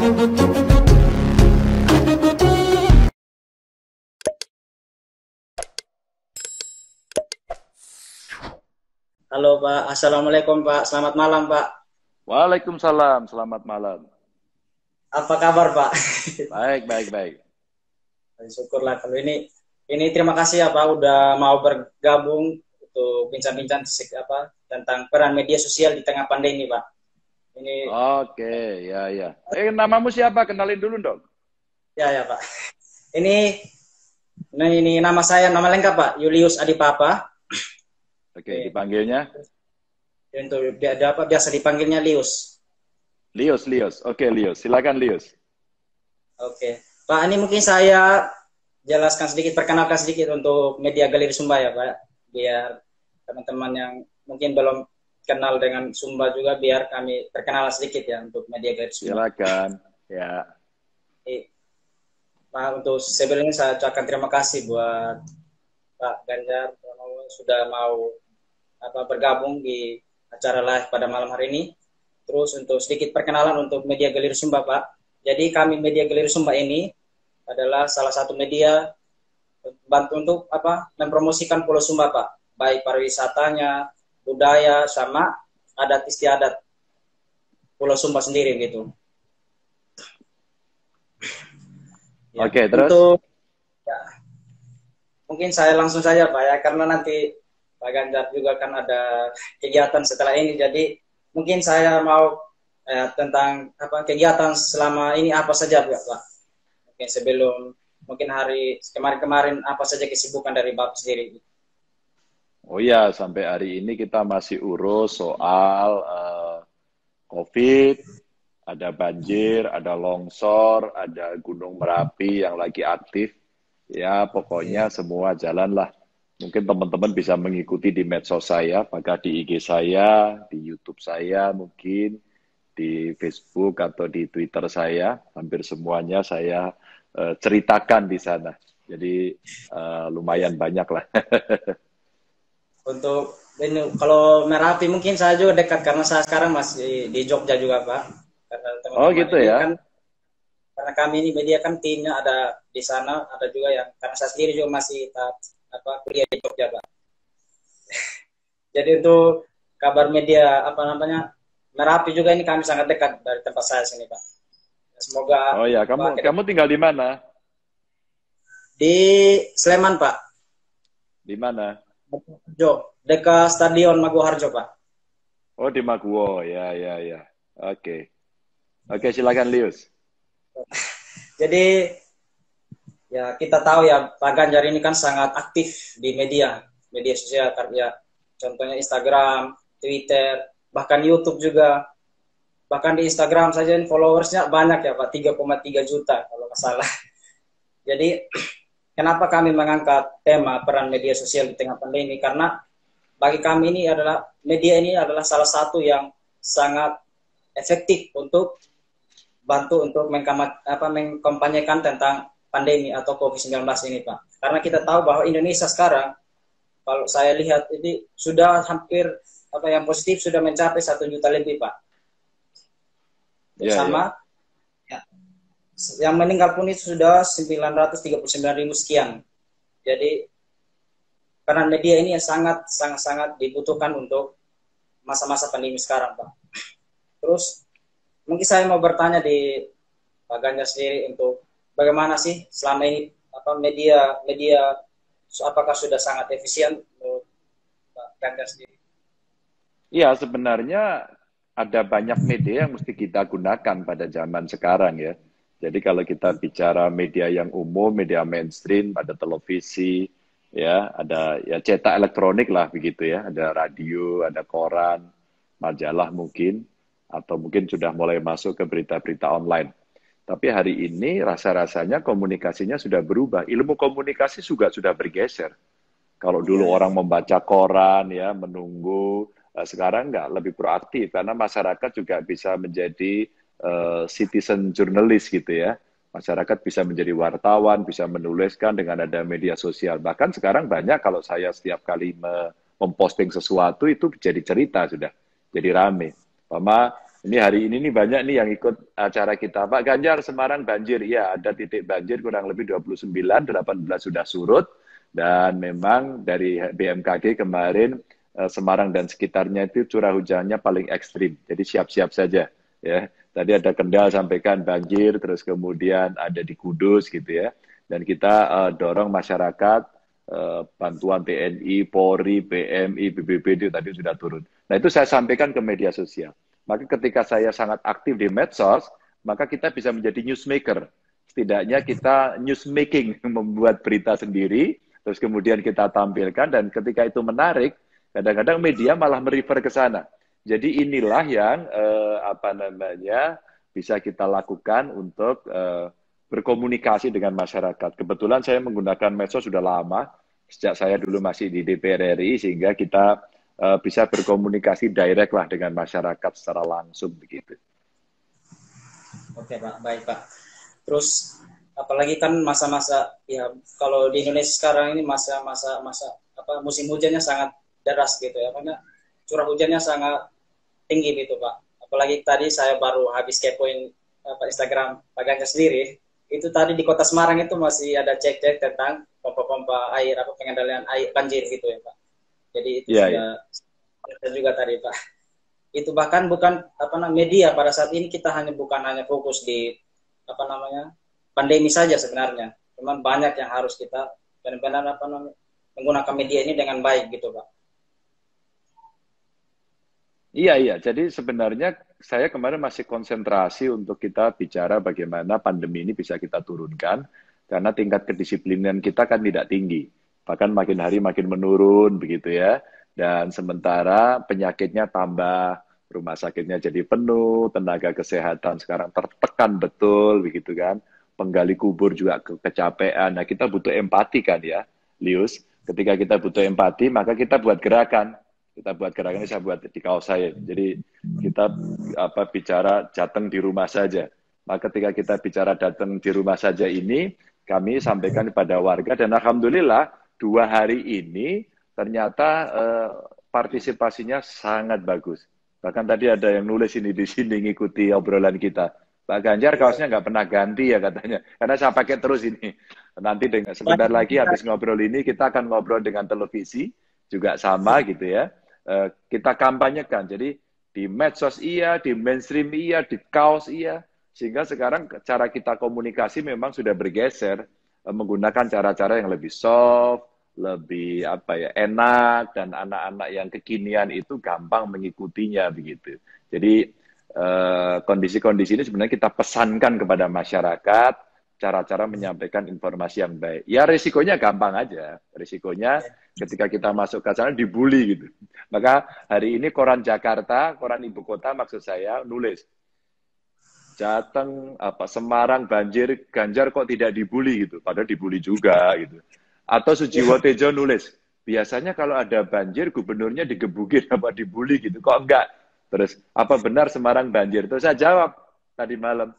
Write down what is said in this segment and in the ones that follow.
Halo Pak, Assalamualaikum Pak, selamat malam Pak. Waalaikumsalam, selamat malam. Apa kabar Pak? Baik, baik, baik. Syukurlah kalau ini terima kasih ya Pak udah mau bergabung untuk bincang-bincang tentang peran media sosial di tengah pandemi Pak. Ini Oke, ya, ya. Namamu siapa? Kenalin dulu dong. ya Pak. Ini nama saya, nama lengkap Pak, Julius Adipapa. Oke, dipanggilnya? Untuk biasa dipanggilnya Lius. Lius, Lius. Oke, Lius. Silakan Lius. Oke. Pak, ini mungkin saya jelaskan sedikit, perkenalkan sedikit untuk Media Galeri Sumba ya Pak. Biar teman-teman yang mungkin belum kenal dengan Sumba juga, biar kami perkenalan sedikit ya untuk Media Galeri Sumba. Silakan. Ya. Pak, untuk sebelumnya saya ucapkan terima kasih buat Pak Ganjar sudah mau bergabung di acara live pada malam hari ini. Terus untuk sedikit perkenalan untuk Media Galeri Sumba Pak. Jadi kami Media Galeri Sumba ini adalah salah satu media bantu untuk mempromosikan Pulau Sumba Pak, baik pariwisatanya, budaya sama adat istiadat Pulau Sumba sendiri gitu. Ya, Oke, terus? Mungkin saya langsung saja Pak ya, karena nanti Pak Ganjar juga kan ada kegiatan setelah ini, jadi mungkin saya mau tentang kegiatan selama ini apa saja Pak. Mungkin sebelum hari kemarin apa saja kesibukan dari Bapak sendiri. Oh ya, sampai hari ini kita masih urus soal COVID, ada banjir, ada longsor, ada Gunung Merapi yang lagi aktif. Ya, pokoknya semua jalan lah. Mungkin teman-teman bisa mengikuti di medsos saya, apakah di IG saya, di YouTube saya, mungkin di Facebook atau di Twitter saya. Hampir semuanya saya ceritakan di sana. Jadi lumayan banyak lah. Untuk kalau Merapi mungkin saya juga dekat, karena saya sekarang masih di Jogja juga Pak. Karena teman-teman gitu ini ya? kan, karena kami ini media kan timnya ada di sana, ada juga yang karena saya sendiri juga masih kuliah di Jogja Pak. Jadi untuk kabar media Merapi juga ini kami sangat dekat dari tempat saya sini Pak. Semoga. Oh ya, kamu tinggal di mana? Di Sleman Pak. Di mana? Dekat Stadion Maguwarjo Pak. Oh, di Maguwo, ya. Oke. Oke, silakan Lius. Jadi ya kita tahu ya Pak Ganjar ini kan sangat aktif di media sosial ya. Contohnya Instagram, Twitter, bahkan YouTube juga. Bahkan di Instagram saja followersnya banyak ya Pak, 3,3 juta kalau nggak salah. Jadi kenapa kami mengangkat tema peran media sosial di tengah pandemi? Karena bagi kami media ini adalah salah satu yang sangat efektif untuk bantu untuk mengkampanyekan tentang pandemi atau COVID-19 ini Pak. Karena kita tahu bahwa Indonesia sekarang, kalau saya lihat ini sudah hampir yang positif sudah mencapai 1 juta lebih Pak. Sama yang meninggal pun itu sudah 939.000 sekian. Jadi peran media ini yang sangat dibutuhkan untuk masa-masa pandemi sekarang Pak. Terus mungkin saya mau bertanya di Pak Ganjar sendiri untuk bagaimana sih selama ini media apakah sudah sangat efisien menurut Pak Ganjar sendiri? Iya, sebenarnya ada banyak media yang mesti kita gunakan pada zaman sekarang ya. Jadi kalau kita bicara media yang umum, media mainstream, ada televisi, ya, ada ya cetak elektronik lah begitu ya, ada radio, ada koran, majalah mungkin, atau mungkin sudah mulai masuk ke berita-berita online. Tapi hari ini rasa-rasanya komunikasinya sudah berubah. Ilmu komunikasi juga sudah bergeser. Kalau dulu orang membaca koran ya, menunggu, sekarang nggak, lebih proaktif karena masyarakat juga bisa menjadi citizen journalist gitu ya. Masyarakat bisa menjadi wartawan, bisa menuliskan dengan ada media sosial. Bahkan sekarang banyak kalau saya setiap kali memposting sesuatu itu jadi cerita sudah, jadi rame. Ini hari ini nih banyak nih yang ikut acara kita. Pak Ganjar, Semarang banjir. Ya, ada titik banjir kurang lebih 29, 18 sudah surut. Dan memang dari BMKG kemarin Semarang dan sekitarnya itu curah hujannya paling ekstrim. Jadi siap-siap saja. Ya, tadi ada Kendal sampaikan banjir, terus kemudian ada di Kudus gitu ya. Dan kita dorong masyarakat bantuan TNI, Polri, PMI, BPBD tadi sudah turun. Nah itu saya sampaikan ke media sosial. Maka ketika saya sangat aktif di medsos, maka kita bisa menjadi newsmaker. Setidaknya kita newsmaking, membuat berita sendiri, terus kemudian kita tampilkan, dan ketika itu menarik, kadang-kadang media malah merefer ke sana. Jadi inilah yang bisa kita lakukan untuk berkomunikasi dengan masyarakat. Kebetulan saya menggunakan medsos sudah lama, sejak saya dulu masih di DPR RI, sehingga kita bisa berkomunikasi direct lah dengan masyarakat secara langsung begitu. Oke Pak, baik Pak. Terus apalagi kan masa-masa ya kalau di Indonesia sekarang ini masa-masa musim hujannya sangat deras gitu ya, karena curah hujannya sangat tinggi gitu Pak. Apalagi tadi saya baru habis kepoin Instagram Pak Ganjar sendiri, itu tadi di Kota Semarang itu masih ada cek-cek tentang pompa-pompa air pengendalian air banjir gitu ya Pak. Jadi itu sudah juga tadi Pak. Itu bahkan bukan media pada saat ini kita bukan hanya fokus di pandemi saja sebenarnya. Cuman banyak yang harus kita benar-benar menggunakan media ini dengan baik gitu Pak. Iya. Jadi sebenarnya saya kemarin masih konsentrasi untuk kita bicara bagaimana pandemi ini bisa kita turunkan, karena tingkat kedisiplinan kita kan tidak tinggi. Bahkan makin hari makin menurun begitu ya. Dan sementara penyakitnya tambah, rumah sakitnya jadi penuh, tenaga kesehatan sekarang tertekan betul begitu kan. Penggali kubur juga kecapean. Nah, kita butuh empati kan ya, Lius. Ketika kita butuh empati, maka kita buat gerakan. Kita buat gerakan ini saya buat di kaos saya. Jadi kita bicara datang di rumah saja. Maka ketika kita bicara datang di rumah saja ini, kami sampaikan kepada warga, dan alhamdulillah 2 hari ini ternyata partisipasinya sangat bagus. Bahkan tadi ada yang nulis ini di sini ngikuti obrolan kita. Pak Ganjar kaosnya nggak pernah ganti ya katanya, karena saya pakai terus ini. Nanti sebentar lagi habis ngobrol ini kita akan ngobrol dengan televisi juga sama gitu ya. Kita kampanyekan. Jadi di medsos iya, di mainstream iya, di kaos iya. Sehingga sekarang cara kita komunikasi memang sudah bergeser menggunakan cara-cara yang lebih soft, lebih enak, dan anak-anak yang kekinian itu gampang mengikutinya begitu. Jadi kondisi-kondisi ini sebenarnya kita pesankan kepada masyarakat cara-cara menyampaikan informasi yang baik. Ya risikonya gampang aja. Risikonya ketika kita masuk ke sana dibully gitu. Maka hari ini koran Jakarta, koran ibu kota maksud saya, nulis Jateng Semarang banjir, Ganjar kok tidak dibully gitu, padahal dibully juga gitu. Atau Sujiwo Tejo nulis, biasanya kalau ada banjir gubernurnya digebukin apa dibully gitu, kok enggak? Terus apa benar Semarang banjir? Terus saya jawab tadi malam,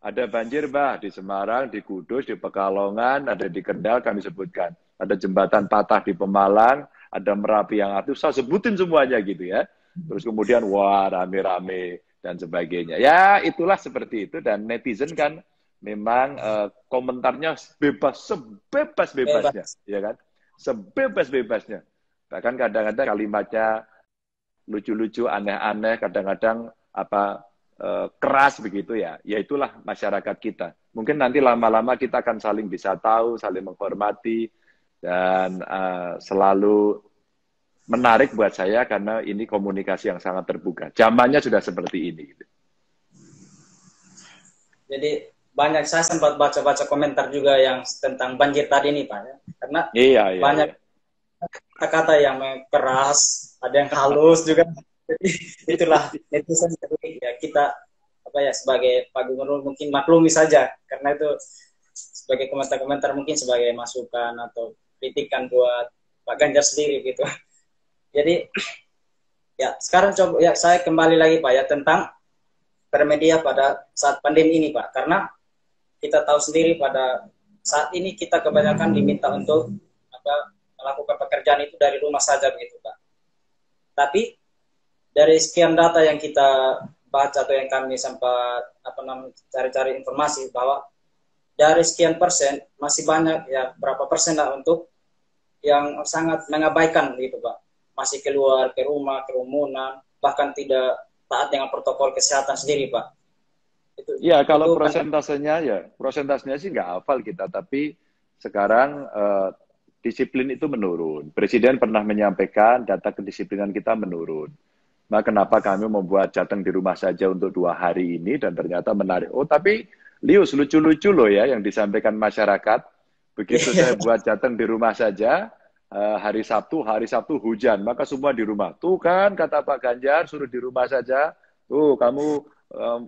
ada banjir bah di Semarang, di Kudus, di Pekalongan, ada di Kendal kami sebutkan, ada jembatan patah di Pemalang, ada Merapi yang atus, saya sebutin semuanya gitu ya. Terus kemudian wah rame-rame dan sebagainya. Ya itulah seperti itu, dan netizen kan memang komentarnya bebas, sebebas-bebasnya, ya kan? Sebebas-bebasnya. Bahkan kadang-kadang kalimatnya lucu-lucu, aneh-aneh, kadang-kadang keras begitu ya. Ya itulah masyarakat kita. Mungkin nanti lama-lama kita akan saling bisa tahu, saling menghormati, dan selalu menarik buat saya karena ini komunikasi yang sangat terbuka. Zamannya sudah seperti ini. Jadi banyak, saya sempat baca-baca komentar juga yang tentang banjir tadi nih Pak ya. Karena banyak kata-kata yang keras, ada yang halus juga. Jadi itulah netizen ya, kita sebagai Pak Gubernur mungkin maklumi saja, karena itu sebagai komentar-komentar mungkin sebagai masukan atau kritikan buat Pak Ganjar sendiri gitu. Jadi ya sekarang coba ya saya kembali lagi Pak ya tentang bermedia pada saat pandemi ini Pak, karena kita tahu sendiri pada saat ini kita kebanyakan diminta untuk melakukan pekerjaan itu dari rumah saja begitu Pak. Tapi dari sekian data yang kita baca atau yang kami sempat cari-cari informasi bahwa dari sekian persen masih banyak ya berapa persen lah untuk yang sangat mengabaikan gitu Pak, masih keluar ke rumah kerumunan, bahkan tidak taat dengan protokol kesehatan sendiri Pak. Ya, kalau Itu kan prosentasenya sih nggak hafal kita, tapi sekarang disiplin itu menurun. Presiden pernah menyampaikan data kedisiplinan kita menurun. Nah, kenapa kami membuat jateng di rumah saja untuk 2 hari ini dan ternyata menarik. Oh, tapi Lius, lucu-lucu loh ya yang disampaikan masyarakat. Begitu saya buat jateng di rumah saja, hari Sabtu hujan, maka semua di rumah. Tuh kan, kata Pak Ganjar, suruh di rumah saja. Tuh, kamu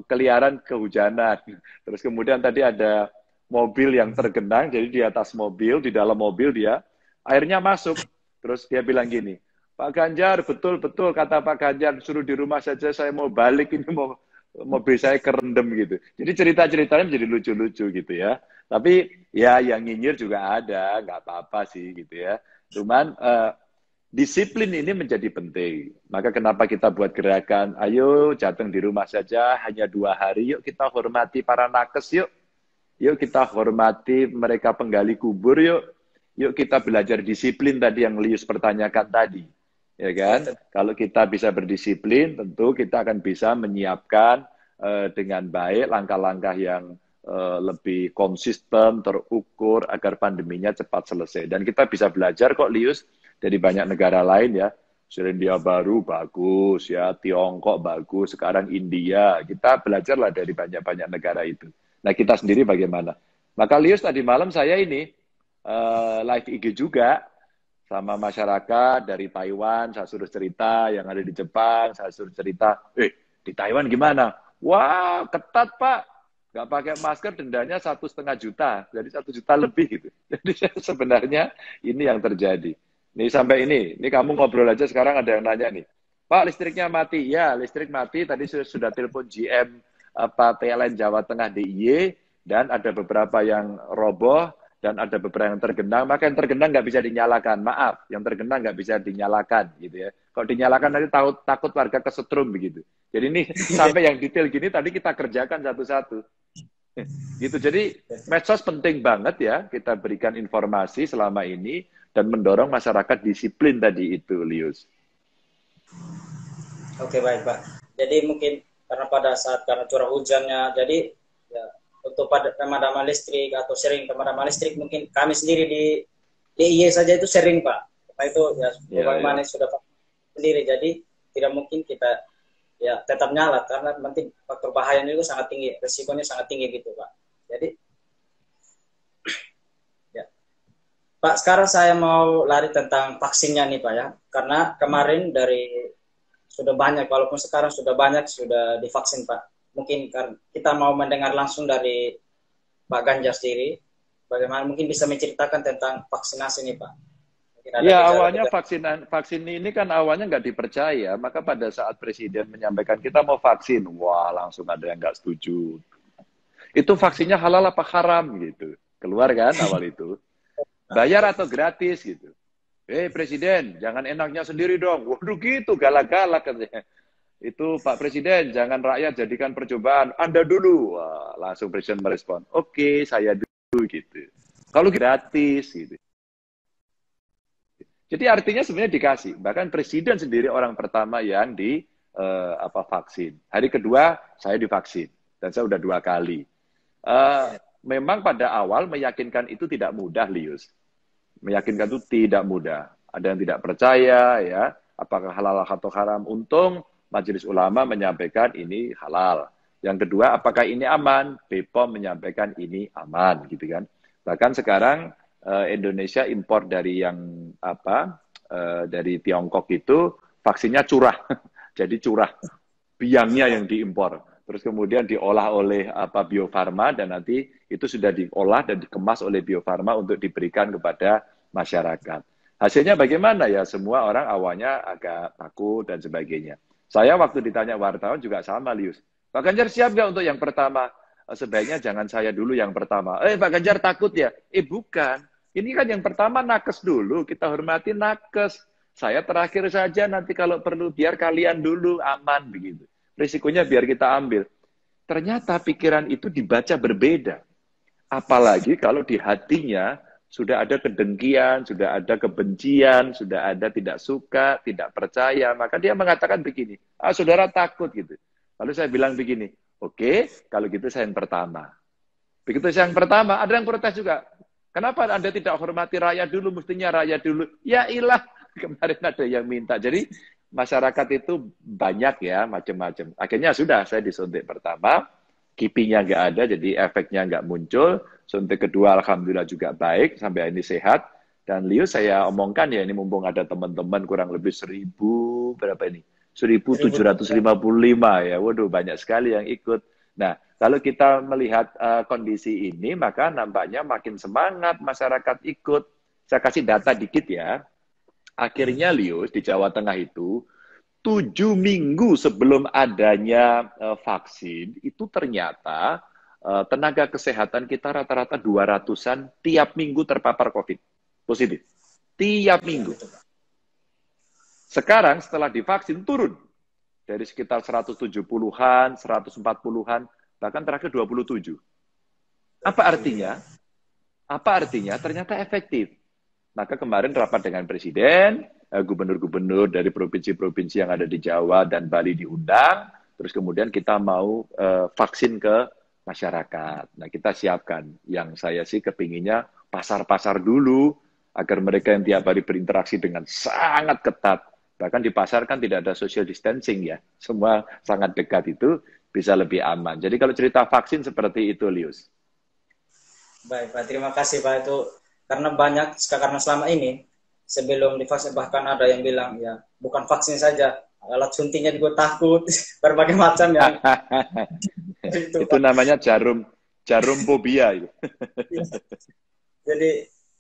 keliaran kehujanan. Terus kemudian tadi ada mobil yang tergenang, jadi di atas mobil, di dalam mobil dia, airnya masuk. Terus dia bilang gini, Pak Ganjar, betul-betul kata Pak Ganjar, suruh di rumah saja, saya mau balik, ini mau mobil saya kerendam gitu. Jadi cerita-ceritanya menjadi lucu-lucu gitu ya. Tapi ya yang nyinyir juga ada, nggak apa-apa sih gitu ya. Cuman disiplin ini menjadi penting. Maka kenapa kita buat gerakan, ayo jateng di rumah saja, hanya 2 hari, yuk kita hormati para nakes yuk. Yuk kita hormati mereka penggali kubur yuk. Yuk kita belajar disiplin tadi yang Lius pertanyakan tadi. Ya kan? Kalau kita bisa berdisiplin, tentu kita akan bisa menyiapkan dengan baik langkah-langkah yang lebih konsisten, terukur, agar pandeminya cepat selesai. Dan kita bisa belajar kok, Lius, dari banyak negara lain ya. Selandia Baru bagus, ya Tiongkok bagus, sekarang India. Kita belajarlah dari banyak-banyak negara itu. Nah, kita sendiri bagaimana? Maka Lius tadi malam saya ini live IG juga, sama masyarakat dari Taiwan, saya suruh cerita, yang ada di Jepang, saya suruh cerita, di Taiwan gimana? Wah, ketat Pak, nggak pakai masker dendanya 1,5 juta, jadi 1 juta lebih gitu. Jadi sebenarnya ini yang terjadi. Nih sampai ini kamu ngobrol aja sekarang ada yang nanya nih, Pak listriknya mati, ya listrik mati, tadi sudah telepon GM PLN Jawa Tengah DIY, dan ada beberapa yang roboh, dan ada beberapa yang tergenang, maka yang tergenang nggak bisa dinyalakan. Maaf, yang tergenang nggak bisa dinyalakan, gitu ya. Kalau dinyalakan nanti takut warga kesetrum begitu. Jadi ini sampai yang detail gini tadi kita kerjakan satu-satu. Gitu. Jadi medsos penting banget ya, kita berikan informasi selama ini dan mendorong masyarakat disiplin tadi itu, Lius. Oke, baik Pak. Jadi mungkin karena curah hujannya, jadi ya, untuk pemadaman listrik atau sering pemadaman listrik mungkin kami sendiri di DIY saja itu sering Pak. Karena itu ya bagaimana sudah sendiri, jadi tidak mungkin kita ya tetap nyala karena nanti faktor bahayanya itu sangat tinggi, resikonya sangat tinggi gitu Pak. Jadi ya Pak, sekarang saya mau lari tentang vaksinnya nih Pak ya, karena kemarin sudah banyak, walaupun sekarang sudah divaksin Pak. Mungkin kita mau mendengar langsung dari Pak Ganjar sendiri, bagaimana mungkin bisa menceritakan tentang vaksinasi ini Pak. Ya awalnya vaksin ini kan awalnya nggak dipercaya, maka pada saat Presiden menyampaikan kita mau vaksin, wah langsung ada yang nggak setuju. Itu vaksinnya halal apa haram gitu, keluar kan awal itu, bayar atau gratis gitu. Presiden jangan enaknya sendiri dong, waduh gitu galak-galak katanya. Itu Pak Presiden, jangan rakyat jadikan percobaan, Anda dulu. Wah, langsung Presiden merespon, oke, saya dulu gitu. Kalau gratis gitu. Jadi artinya sebenarnya dikasih. Bahkan Presiden sendiri orang pertama yang vaksin. Hari kedua saya divaksin dan saya udah 2 kali. Memang pada awal meyakinkan itu tidak mudah, Lius. Meyakinkan itu tidak mudah. Ada yang tidak percaya ya, apakah halal atau haram. Untung Majelis Ulama menyampaikan ini halal. Yang kedua, apakah ini aman? BPOM menyampaikan ini aman, gitu kan. Bahkan sekarang Indonesia impor dari dari Tiongkok itu vaksinnya curah. Jadi curah, biangnya yang diimpor. Terus kemudian diolah oleh Bio Farma dan nanti itu sudah diolah dan dikemas oleh Bio Farma untuk diberikan kepada masyarakat. Hasilnya bagaimana ya? Semua orang awalnya agak takut dan sebagainya. Saya waktu ditanya wartawan juga sama, Lius. Pak Ganjar siap nggak untuk yang pertama? Sebaiknya jangan saya dulu yang pertama. Pak Ganjar takut ya? Bukan. Ini kan yang pertama nakes dulu. Kita hormati nakes. Saya terakhir saja nanti kalau perlu biar kalian dulu aman begitu. risikonya biar kita ambil. Ternyata pikiran itu dibaca berbeda. Apalagi kalau di hatinya sudah ada kedengkian, sudah ada kebencian, sudah ada tidak suka, tidak percaya, maka dia mengatakan begini, saudara takut gitu. Lalu saya bilang begini, oke, kalau gitu saya yang pertama. Begitu saya yang pertama, ada yang protes juga. Kenapa Anda tidak hormati rakyat dulu, mestinya rakyat dulu. Ya ilah, kemarin ada yang minta. Jadi masyarakat itu banyak ya, macam-macam. Akhirnya sudah, saya disuntik pertama, kipinya nggak ada, jadi efeknya nggak muncul. Suntik kedua, alhamdulillah juga baik, sampai ini sehat. Dan Leo saya omongkan ya, ini mumpung ada teman-teman kurang lebih 1000, berapa ini? 1755 ya, waduh banyak sekali yang ikut. Nah, kalau kita melihat kondisi ini, maka nampaknya makin semangat masyarakat ikut. Saya kasih data dikit ya. Akhirnya Leo di Jawa Tengah itu, 7 minggu sebelum adanya vaksin, itu ternyata tenaga kesehatan kita rata-rata 200-an tiap minggu terpapar COVID positif. Tiap minggu. Sekarang setelah divaksin turun. Dari sekitar 170-an, 140-an, bahkan terakhir 27. Apa artinya? Apa artinya? Ternyata efektif. Maka kemarin rapat dengan Presiden, gubernur-gubernur dari provinsi-provinsi yang ada di Jawa dan Bali diundang, terus kemudian kita mau vaksin ke masyarakat. Nah, kita siapkan. Yang saya sih kepinginnya pasar-pasar dulu, agar mereka yang tiap hari berinteraksi dengan sangat ketat. Bahkan di pasar kan tidak ada social distancing ya. Semua sangat dekat itu bisa lebih aman. Jadi kalau cerita vaksin seperti itu, Lius. Baik, Pak. Terima kasih, Pak. Itu karena karena selama ini sebelum divaksin bahkan ada yang bilang ya bukan vaksin saja, alat suntiknya juga takut, berbagai macam ya. Itu namanya jarum fobia itu. Jadi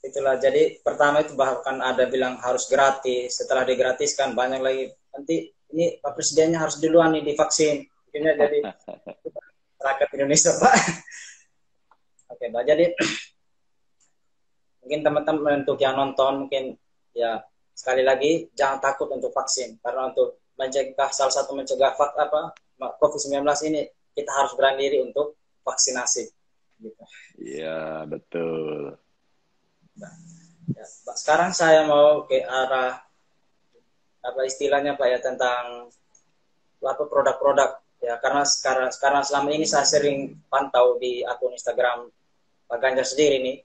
itulah. Jadi pertama itu bahkan ada bilang harus gratis. Setelah digratiskan banyak lagi. Nanti ini Pak Presidennya harus duluan nih divaksin. Akhirnya jadi rakyat Indonesia, Pak. Oke, Pak. Jadi mungkin teman-teman untuk yang nonton mungkin ya sekali lagi jangan takut untuk vaksin karena untuk mencegah salah satu mencegah COVID-19 ini kita harus berani diri untuk vaksinasi. Gitu. Iya, betul. Nah, ya, Pak, sekarang saya mau ke arah apa istilahnya Pak ya tentang produk-produk ya karena sekarang selama ini saya sering pantau di akun Instagram Pak Ganjar sendiri nih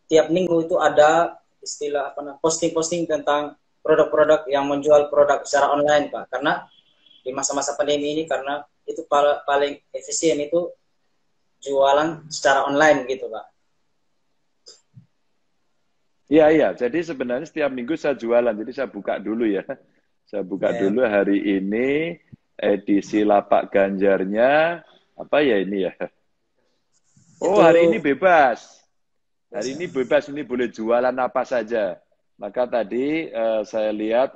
tiap minggu itu ada istilah posting-posting tentang produk-produk yang menjual produk secara online Pak karena di masa-masa pandemi ini karena itu paling efisien itu jualan secara online gitu Pak. Iya. Jadi sebenarnya setiap minggu saya jualan. Jadi saya buka dulu ya. Saya buka dulu hari ini edisi Lapak Ganjarnya. Apa ya ini ya? Oh, hari ini bebas. Hari ini bebas. Ini boleh jualan apa saja. Maka tadi saya lihat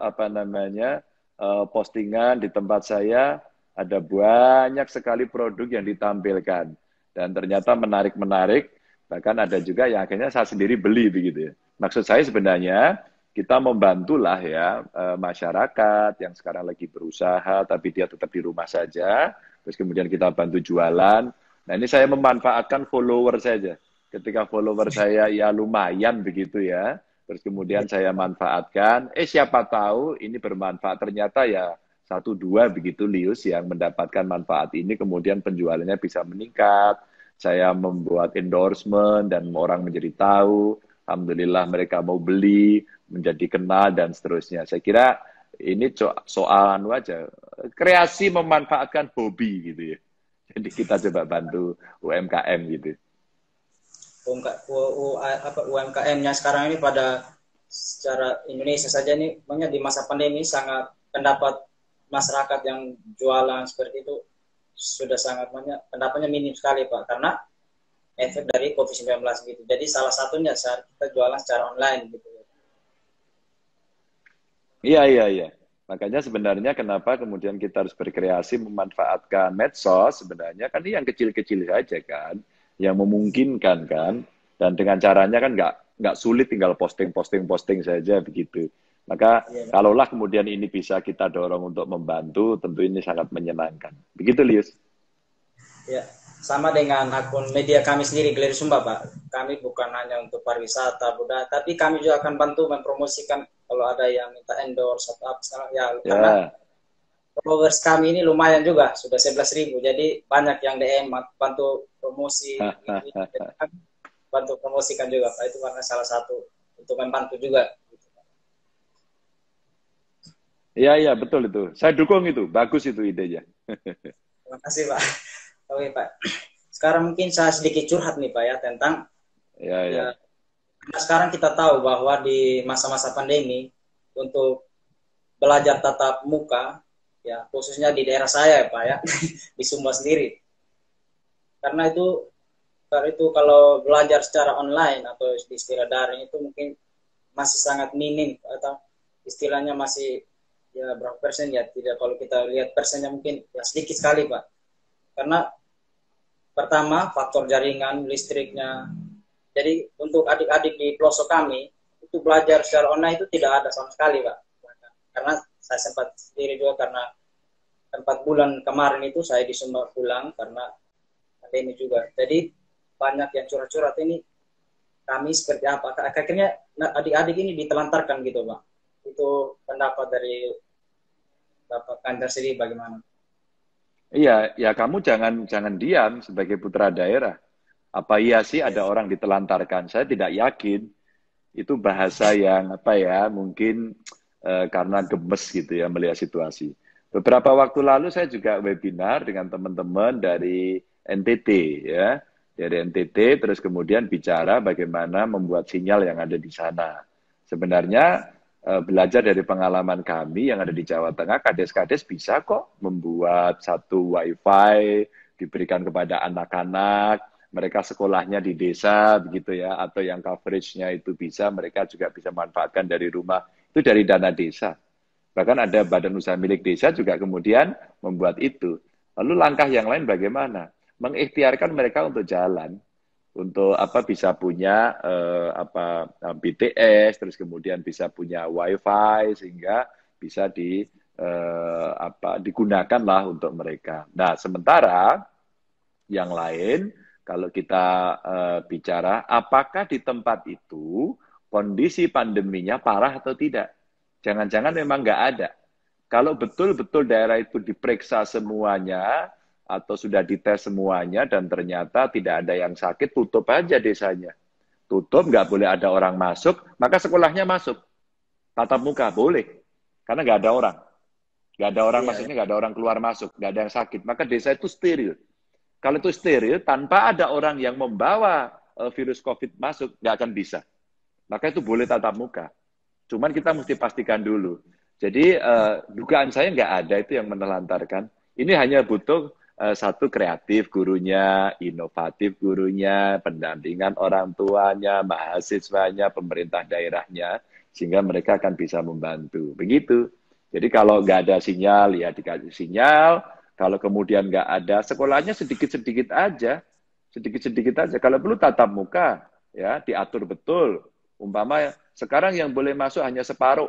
postingan di tempat saya. Ada banyak sekali produk yang ditampilkan. Dan ternyata menarik-menarik. Bahkan ada juga yang akhirnya saya sendiri beli begitu ya. Maksud saya sebenarnya kita membantulah ya masyarakat yang sekarang lagi berusaha tapi dia tetap di rumah saja. Terus kemudian kita bantu jualan. Nah ini saya memanfaatkan follower saja. Ketika follower saya ya lumayan begitu ya. Terus kemudian saya manfaatkan. Siapa tahu ini bermanfaat ternyata ya 1-2 begitu Lius yang mendapatkan manfaat ini kemudian penjualannya bisa meningkat. Saya membuat endorsement dan orang menjadi tahu. Alhamdulillah mereka mau beli, menjadi kenal, dan seterusnya. Saya kira ini soal aja. Kreasi memanfaatkan hobi gitu ya. Jadi kita coba bantu UMKM gitu. UMKM-nya sekarang ini pada secara Indonesia saja nih, makanya di masa pandemi sangat pendapat masyarakat yang jualan seperti itu sudah sangat banyak, pendapatnya minim sekali Pak, karena efek dari COVID-19 gitu. Jadi salah satunya saat kita jualan secara online gitu. Iya. Makanya sebenarnya kenapa kemudian kita harus berkreasi memanfaatkan medsos sebenarnya kan ini yang kecil-kecil saja kan, yang memungkinkan kan, dan dengan caranya kan nggak sulit tinggal posting saja begitu. Maka Iya, kalaulah kemudian ini bisa kita dorong untuk membantu, tentu ini sangat menyenangkan. Begitu, Lius? ya. Sama dengan akun media kami sendiri, Galeri Sumba, Pak. Kami bukan hanya untuk pariwisata, budaya, tapi kami juga akan bantu mempromosikan kalau ada yang minta endorse atau apa sekarang ya, karena Ya. followers kami ini lumayan juga, sudah 11.000. Jadi banyak yang DM bantu promosi ini. Jadi kami bantu promosikan juga, Pak. Itu karena salah satu untuk membantu juga. Iya, iya, betul itu. Saya dukung itu. Bagus itu idenya. Terima kasih, Pak. Oke, Pak. Sekarang mungkin saya sedikit curhat nih, Pak, ya, tentang Ya, ya, ya. karena sekarang kita tahu bahwa di masa-masa pandemi untuk belajar tatap muka, ya khususnya di daerah saya, ya, Pak, ya, di Sumba sendiri. Karena itu kalau belajar secara online atau di istilah daring itu mungkin masih sangat minim atau istilahnya masih ya berapa persen ya, tidak, kalau kita lihat persennya mungkin ya sedikit sekali, Pak. Karena pertama faktor jaringan listriknya. Jadi untuk adik-adik di pelosok kami itu belajar secara online itu tidak ada sama sekali, Pak. Karena saya sempat sendiri juga, karena 4 bulan kemarin itu saya disumbang pulang karena pandemi juga. Jadi banyak yang curhat-curhat ini kami seperti apa. Akhirnya adik-adik ini ditelantarkan gitu, Pak. Itu pendapat dari Bapak Kandar sendiri bagaimana? Iya, ya kamu jangan diam sebagai putra daerah. Apa iya sih Ya, ada orang ditelantarkan? Saya tidak yakin. Itu bahasa yang apa ya, mungkin karena gemes gitu ya melihat situasi. Beberapa waktu lalu saya juga webinar dengan teman-teman dari NTT ya, dari NTT terus kemudian bicara bagaimana membuat sinyal yang ada di sana. Sebenarnya belajar dari pengalaman kami yang ada di Jawa Tengah, kades-kades bisa kok membuat satu wifi diberikan kepada anak-anak, mereka sekolahnya di desa begitu ya, atau yang coveragenya itu bisa, mereka juga bisa manfaatkan dari rumah, itu dari dana desa. Bahkan ada badan usaha milik desa juga kemudian membuat itu. Lalu langkah yang lain bagaimana? Mengikhtiarkan mereka untuk jalan, untuk apa bisa punya BTS, terus kemudian bisa punya WiFi sehingga bisa digunakan lah untuk mereka. Nah, sementara yang lain kalau kita bicara apakah di tempat itu kondisi pandeminya parah atau tidak. Jangan-jangan memang nggak ada. Kalau betul-betul daerah itu diperiksa semuanya atau sudah dites semuanya dan ternyata tidak ada yang sakit, tutup aja desanya. Tutup, nggak boleh ada orang masuk, maka sekolahnya masuk. Tatap muka, boleh. Karena nggak ada orang. Nggak ada orang, iya, maksudnya nggak ada orang keluar masuk, nggak ada yang sakit. Maka desa itu steril. Kalau itu steril, tanpa ada orang yang membawa virus COVID masuk, nggak akan bisa. Maka itu boleh tatap muka. Cuman kita mesti pastikan dulu. Jadi dugaan saya nggak ada itu yang menelantarkan. Ini hanya butuh satu kreatif gurunya, inovatif gurunya, pendampingan orang tuanya, mahasiswanya, pemerintah daerahnya, sehingga mereka akan bisa membantu. Begitu. Jadi kalau nggak ada sinyal, ya dikasih sinyal. Kalau kemudian nggak ada, sekolahnya sedikit-sedikit aja. Sedikit-sedikit aja. Kalau perlu tatap muka, ya diatur betul. Umpama sekarang yang boleh masuk hanya separuh.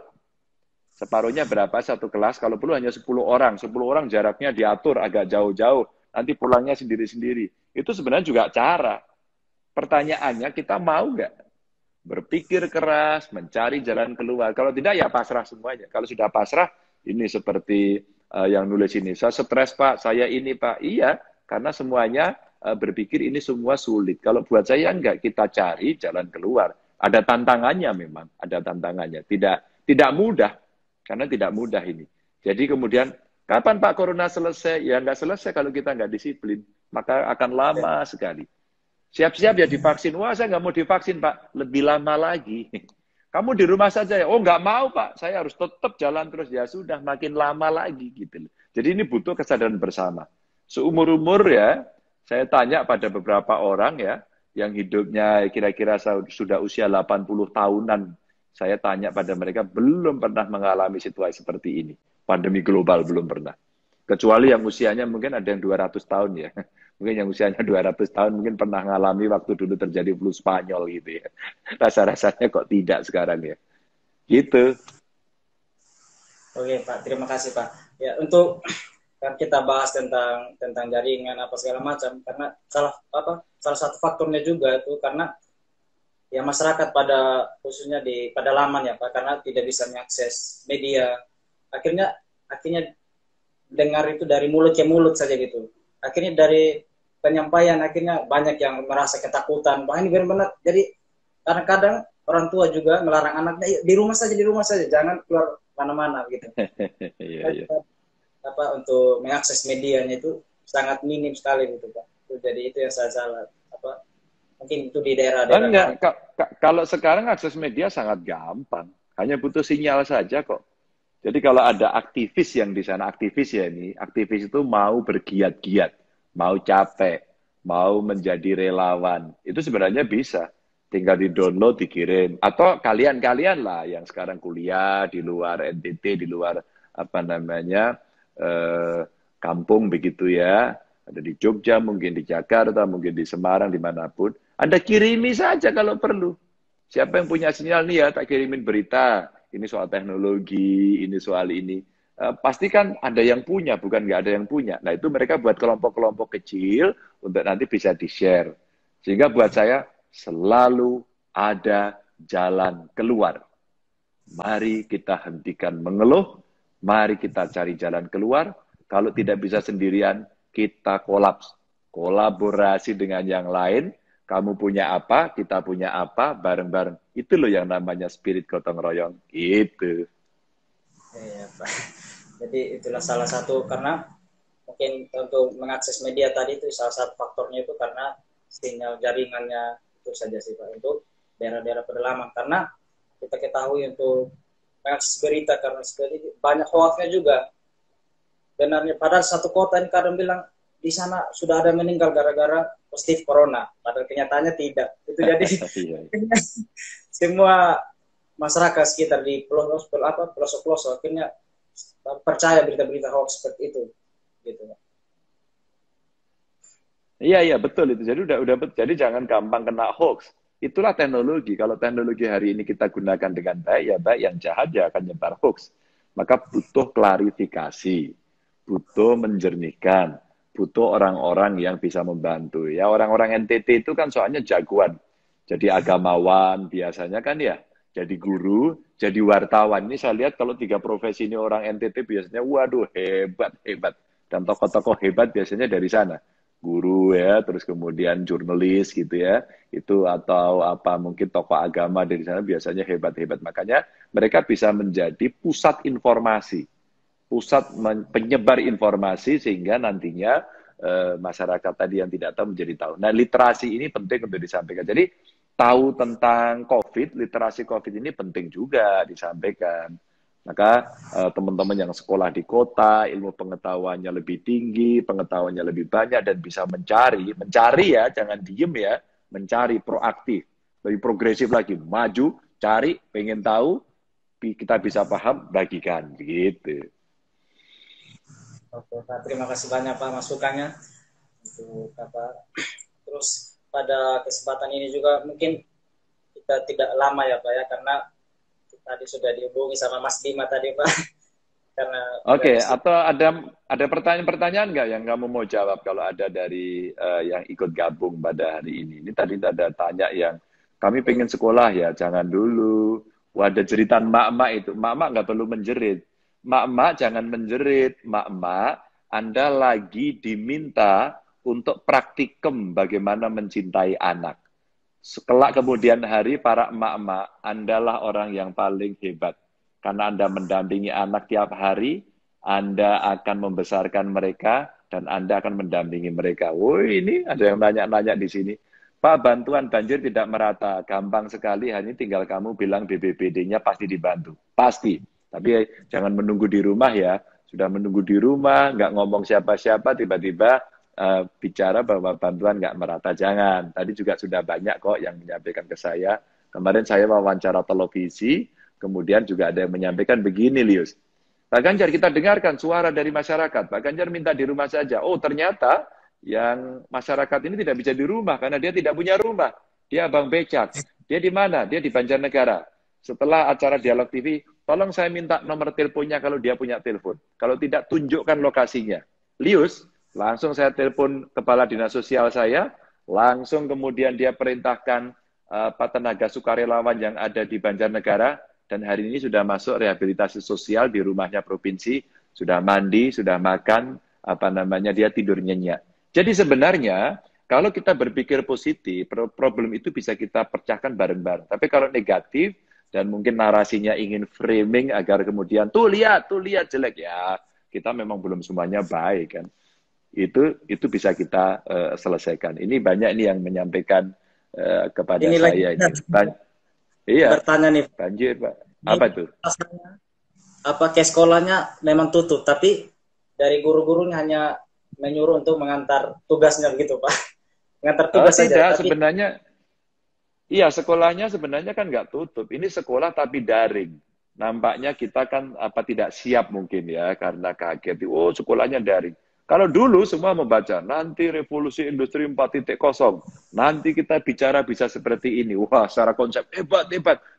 Separuhnya berapa satu kelas? Kalau perlu hanya 10 orang. 10 orang jaraknya diatur agak jauh-jauh. Nanti pulangnya sendiri-sendiri. Itu sebenarnya juga cara. Pertanyaannya, kita mau nggak berpikir keras, mencari jalan keluar? Kalau tidak, ya pasrah semuanya. Kalau sudah pasrah, ini seperti yang nulis ini. Saya stres, Pak. Saya ini, Pak. Iya, karena semuanya berpikir ini semua sulit. Kalau buat saya enggak, kita cari jalan keluar. Ada tantangannya memang, ada tantangannya. Tidak mudah, karena tidak mudah ini. Jadi kemudian, kapan Pak Corona selesai? Ya nggak selesai kalau kita nggak disiplin. Maka akan lama sekali. Siap-siap ya divaksin. Wah, saya nggak mau divaksin, Pak. Lebih lama lagi. Kamu di rumah saja ya. Oh, nggak mau, Pak. Saya harus tetap jalan terus. Ya sudah, makin lama lagi. Gitu. Jadi ini butuh kesadaran bersama. Seumur-umur ya, saya tanya pada beberapa orang ya, yang hidupnya kira-kira sudah usia 80 tahunan. Saya tanya pada mereka, belum pernah mengalami situasi seperti ini. Pandemi global belum pernah. Kecuali yang usianya mungkin ada yang 200 tahun ya. Mungkin yang usianya 200 tahun mungkin pernah mengalami waktu dulu terjadi flu Spanyol gitu ya. Rasa-rasanya kok tidak sekarang ya. Gitu. Oke Pak, terima kasih Pak. Ya untuk kan kita bahas tentang jaringan apa segala macam karena salah satu faktornya juga itu karena ya masyarakat pada khususnya di pedalaman ya Pak karena tidak bisa mengakses media akhirnya akhirnya dengar itu dari mulut ke mulut saja gitu akhirnya dari penyampaian akhirnya banyak yang merasa ketakutan wah ini benar-benar jadi kadang-kadang orang tua juga melarang anaknya di rumah saja jangan keluar mana-mana gitu Iya, iya. apa untuk mengakses medianya itu sangat minim sekali gitu Pak jadi itu yang saya salah apa mungkin itu di daerah-daerah Enggak, lain. kalau sekarang akses media sangat gampang. Hanya butuh sinyal saja kok. Jadi kalau ada aktivis yang di sana, aktivis ya ini, aktivis itu mau bergiat-giat, mau capek, mau menjadi relawan, itu sebenarnya bisa. Tinggal di-download, dikirim. Atau kalian-kalian lah yang sekarang kuliah di luar NTT, di luar apa namanya, eh, kampung begitu ya. Ada di Jogja, mungkin di Jakarta, mungkin di Semarang, dimanapun. Anda kirimi saja kalau perlu. Siapa yang punya sinyal nih ya, tak kirimin berita. Ini soal teknologi, ini soal ini. Pasti kan ada yang punya, bukan nggak ada yang punya. Nah itu mereka buat kelompok-kelompok kecil untuk nanti bisa di-share. Sehingga buat saya selalu ada jalan keluar. Mari kita hentikan mengeluh, mari kita cari jalan keluar. Kalau tidak bisa sendirian, kita kolaps. Kolaborasi dengan yang lain, kamu punya apa, kita punya apa, bareng-bareng. Itu loh yang namanya spirit gotong royong. Itu. Iya, Pak. Jadi itulah salah satu karena mungkin untuk mengakses media tadi itu salah satu faktornya itu karena sinyal jaringannya itu saja sih Pak untuk daerah-daerah pedalaman karena kita ketahui untuk mengakses berita karena seperti banyak hoaxnya juga benarnya padahal satu kota ini kadang bilang di sana sudah ada meninggal gara-gara positif corona padahal kenyataannya tidak itu jadi semua masyarakat sekitar di pelosok-pelosok akhirnya percaya berita-berita hoax seperti itu gitu. Iya, iya, betul itu. Jadi udah jadi jangan gampang kena hoax. Itulah teknologi. Kalau teknologi hari ini kita gunakan dengan baik, ya baik. Yang jahat ya akan nyebar hoax. Maka butuh klarifikasi, butuh menjernihkan, butuh orang-orang yang bisa membantu. Ya orang-orang NTT itu kan soalnya jagoan. Jadi agamawan biasanya kan ya. Jadi guru, jadi wartawan. Ini saya lihat kalau 3 profesi ini orang NTT biasanya, waduh hebat, hebat. Dan tokoh-tokoh hebat biasanya dari sana guru ya, terus kemudian jurnalis gitu ya, itu atau apa mungkin tokoh agama dari sana biasanya hebat-hebat. Makanya mereka bisa menjadi pusat informasi, pusat penyebar informasi sehingga nantinya masyarakat tadi yang tidak tahu menjadi tahu. Nah, literasi ini penting untuk disampaikan. Jadi tahu tentang COVID, literasi COVID ini penting juga disampaikan. Maka teman-teman yang sekolah di kota, ilmu pengetahuannya lebih tinggi, pengetahuannya lebih banyak, dan bisa mencari ya, jangan diem ya, mencari proaktif, lebih progresif lagi, maju, cari, pengen tahu, kita bisa paham, bagikan, gitu. Oke Pak, terima kasih banyak Pak masukannya untuk apa. Terus pada kesempatan ini juga mungkin kita tidak lama ya Pak ya karena tadi sudah dihubungi sama Mas Bima tadi Pak karena Oke, atau ada pertanyaan-pertanyaan nggak yang kamu mau jawab kalau ada dari yang ikut gabung pada hari ini? Ini tadi ada tanya yang kami pengen sekolah ya, jangan dulu. Wah, ada cerita mak-mak itu, mak-mak nggak perlu menjerit. Mak-mak jangan menjerit, mak-mak Anda lagi diminta untuk praktikum bagaimana mencintai anak. Kelak kemudian hari para emak-emak, Andalah orang yang paling hebat. Karena Anda mendampingi anak tiap hari, Anda akan membesarkan mereka, dan Anda akan mendampingi mereka. Woi, ini ada yang nanya-nanya di sini. Pak, bantuan banjir tidak merata. Gampang sekali, hanya tinggal kamu bilang BPBD-nya pasti dibantu. Pasti. Tapi jangan menunggu di rumah ya. Sudah menunggu di rumah, nggak ngomong siapa-siapa, tiba-tiba bicara bahwa bantuan nggak merata. Jangan. Tadi juga sudah banyak kok yang menyampaikan ke saya. Kemarin saya wawancara televisi, kemudian juga ada yang menyampaikan begini, Lius. Pak Ganjar, kita dengarkan suara dari masyarakat. Pak Ganjar minta di rumah saja. Oh, ternyata yang masyarakat ini tidak bisa di rumah karena dia tidak punya rumah. Dia abang becak. Dia di mana? Dia di Banjarnegara. Setelah acara Dialog TV, tolong saya minta nomor teleponnya kalau dia punya telepon. Kalau tidak, tunjukkan lokasinya. Lius, langsung saya telepon kepala dinas sosial saya, langsung kemudian dia perintahkan tenaga sukarelawan yang ada di Banjarnegara, dan hari ini sudah masuk rehabilitasi sosial di rumahnya provinsi, sudah mandi, sudah makan, dia tidur nyenyak. Jadi sebenarnya kalau kita berpikir positif, problem itu bisa kita pecahkan bareng-bareng. Tapi kalau negatif dan mungkin narasinya ingin framing agar kemudian tuh lihat jelek ya, kita memang belum semuanya baik kan. Itu bisa kita selesaikan. Ini banyak nih yang menyampaikan kepada Ini lagi saya ini. Iya, bertanya nih, banjir Pak. ini Apa tuh? apa ke sekolahnya memang tutup, tapi dari guru-gurunya hanya menyuruh untuk mengantar tugasnya begitu Pak. Mengantar tugas saja. Tidak, Tapi sebenarnya iya, sekolahnya sebenarnya kan nggak tutup. Ini sekolah tapi daring. Nampaknya kita kan tidak siap mungkin ya, karena kaget. Oh, sekolahnya daring. Kalau dulu semua membaca, nanti revolusi industri 4.0, nanti kita bicara bisa seperti ini. Wah, secara konsep hebat.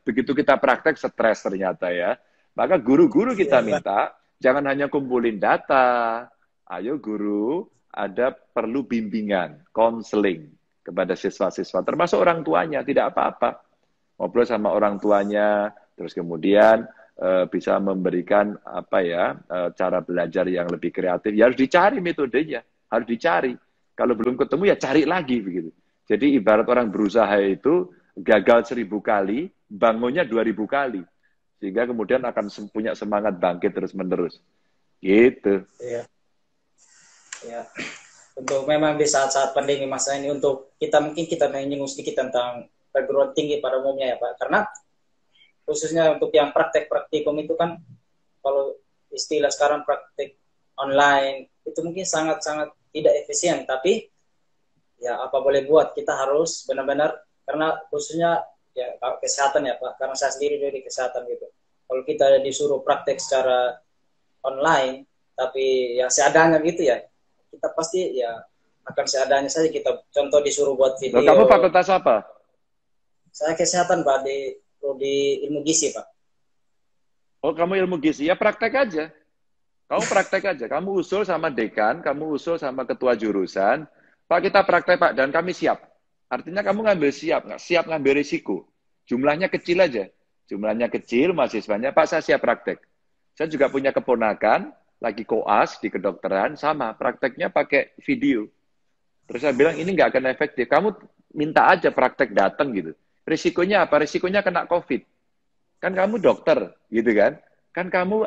Begitu kita praktek, stres ternyata ya. Maka guru-guru kita ya, Pak. minta, jangan hanya kumpulin data. Ayo guru, ada perlu bimbingan, konseling kepada siswa-siswa, termasuk orang tuanya, tidak apa-apa. Ngobrol sama orang tuanya, terus kemudian bisa memberikan cara belajar yang lebih kreatif. Ya harus dicari metodenya, harus dicari. Kalau belum ketemu ya cari lagi begitu. Jadi ibarat orang berusaha itu gagal 1.000 kali, bangunnya 2.000 kali. Sehingga kemudian akan punya semangat bangkit terus-menerus. Gitu. Ya, ya. Untuk memang di saat-saat pandemi masa ini, untuk mungkin kita menyinggung sedikit tentang perguruan tinggi pada umumnya ya Pak. Karena khususnya untuk yang praktek-praktikum itu kan, kalau istilah sekarang praktek online, itu mungkin sangat-sangat tidak efisien. Tapi ya apa boleh buat, kita harus benar-benar, karena khususnya ya kesehatan ya Pak, karena saya sendiri dari kesehatan gitu. Kalau kita disuruh praktek secara online, tapi ya seadanya gitu ya, kita pasti ya akan seadanya saja. Kita contoh disuruh buat Loh, video. kamu fakultas apa? Saya kesehatan Pak, di ilmu gizi Pak. Oh, kamu ilmu gizi. Ya praktek aja. Kamu praktek aja. Kamu usul sama dekan, kamu usul sama ketua jurusan. Pak, kita praktek Pak, dan kami siap. Artinya kamu siap ngambil risiko. Jumlahnya kecil aja. Jumlahnya kecil, mahasiswanya, Pak saya siap praktek. Saya juga punya keponakan, lagi koas di kedokteran, sama. Prakteknya pakai video. Terus saya bilang, ini nggak akan efektif. Kamu minta aja praktek datang gitu. Risikonya apa? Risikonya kena COVID. Kan kamu dokter, gitu kan? Kan kamu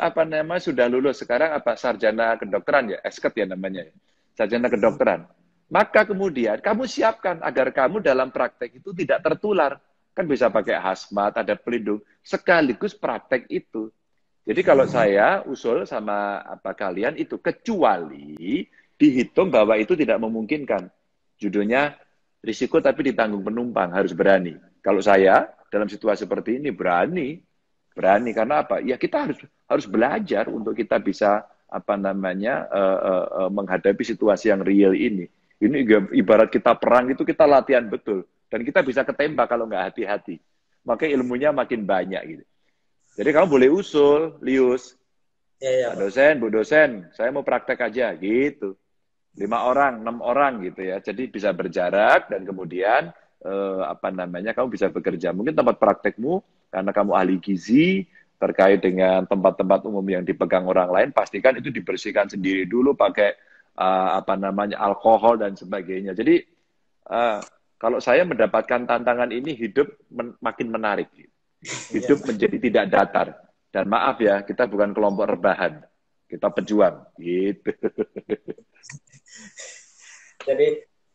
sudah lulus sekarang sarjana kedokteran ya, esket ya namanya. Sarjana kedokteran. Maka kemudian kamu siapkan agar kamu dalam praktek itu tidak tertular. Kan bisa pakai hazmat, ada pelindung, sekaligus praktek itu. Jadi kalau saya usul sama kalian itu, kecuali dihitung bahwa itu tidak memungkinkan. Judulnya risiko tapi ditanggung penumpang, harus berani. Kalau saya dalam situasi seperti ini berani karena apa? Ya kita harus belajar untuk kita bisa menghadapi situasi yang real ini. Ini ibarat kita perang itu kita latihan betul dan kita bisa ketembak kalau nggak hati-hati. Maka ilmunya makin banyak gitu. Jadi kamu boleh usul, Lius, Ya, Pak dosen, Bu dosen, saya mau praktek aja gitu. 5 orang, 6 orang gitu ya. Jadi bisa berjarak dan kemudian kamu bisa bekerja. Mungkin tempat praktekmu karena kamu ahli gizi terkait dengan tempat-tempat umum yang dipegang orang lain, pastikan itu dibersihkan sendiri dulu pakai alkohol dan sebagainya. Jadi kalau saya mendapatkan tantangan ini, hidup makin menarik. Hidup menjadi tidak datar. Dan maaf ya, kita bukan kelompok rebahan. Kita pejuang. Gitu. Jadi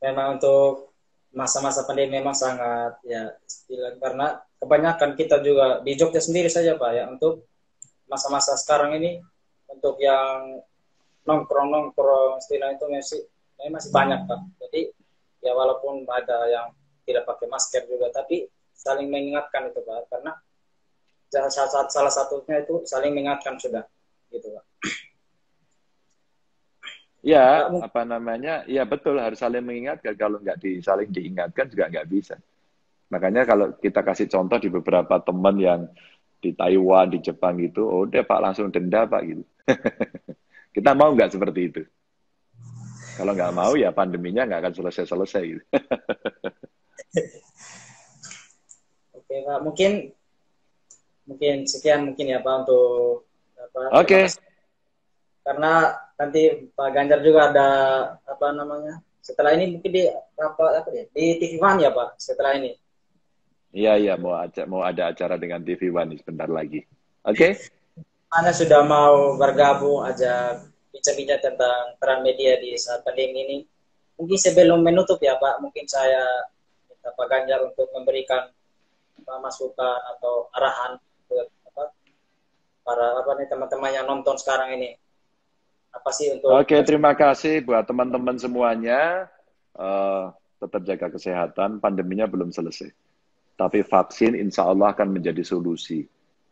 memang untuk masa-masa pandemi memang sangat ya istilah, karena kebanyakan kita juga di Jogja sendiri saja Pak ya, untuk masa-masa sekarang ini, untuk yang nongkrong istilah itu masih banyak Pak. Jadi ya walaupun ada yang tidak pakai masker juga, tapi saling mengingatkan itu Pak, karena salah satunya itu saling mengingatkan sudah gitu Pak. Ya, ya betul, harus saling mengingatkan. Kalau nggak saling diingatkan juga nggak bisa. Makanya kalau kita kasih contoh di beberapa teman yang di Taiwan, di Jepang gitu, oh udah Pak langsung denda Pak gitu. Kita mau nggak seperti itu? Kalau nggak mau ya pandeminya nggak akan selesai-selesai gitu. Oke Pak, mungkin mungkin sekian mungkin ya Pak untuk apa, terima Oke, kasih karena nanti Pak Ganjar juga ada apa namanya setelah ini mungkin di apa ya di TV One ya Pak setelah ini. iya iya mau ada acara dengan TV One sebentar lagi. Oke, Anda sudah mau bergabung aja bincang-bincang tentang peran media di saat pandemi ini. Mungkin sebelum menutup ya Pak, mungkin saya minta Pak Ganjar untuk memberikan masukan atau arahan buat apa, para apa nih teman-teman yang nonton sekarang ini. Apa sih untuk oke, terima kasih buat teman-teman semuanya. Eh, tetap jaga kesehatan, pandeminya belum selesai. Tapi vaksin insya Allah akan menjadi solusi.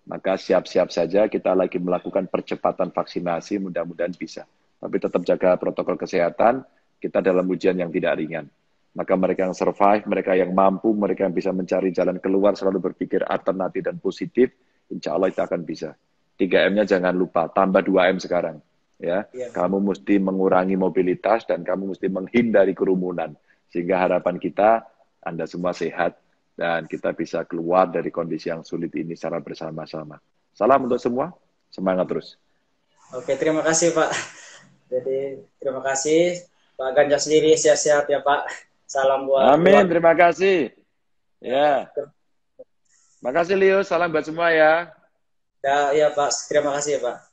Maka siap-siap saja kita lagi melakukan percepatan vaksinasi, mudah-mudahan bisa. Tapi tetap jaga protokol kesehatan, kita dalam ujian yang tidak ringan. Maka mereka yang survive, mereka yang mampu, mereka yang bisa mencari jalan keluar, selalu berpikir alternatif dan positif, insya Allah itu akan bisa. 3M-nya jangan lupa, tambah 2M sekarang. Ya, ya, kamu mesti mengurangi mobilitas dan kamu mesti menghindari kerumunan. Sehingga harapan kita, Anda semua sehat, dan kita bisa keluar dari kondisi yang sulit ini secara bersama-sama. Salam untuk semua, semangat terus. oke terima kasih Pak. Jadi terima kasih Pak Ganjar sendiri sehat-sehat ya Pak. Salam buat Amin, keluarga. terima kasih. Ya, Ya, makasih Leo, salam buat semua ya. ya, ya Pak, terima kasih ya Pak.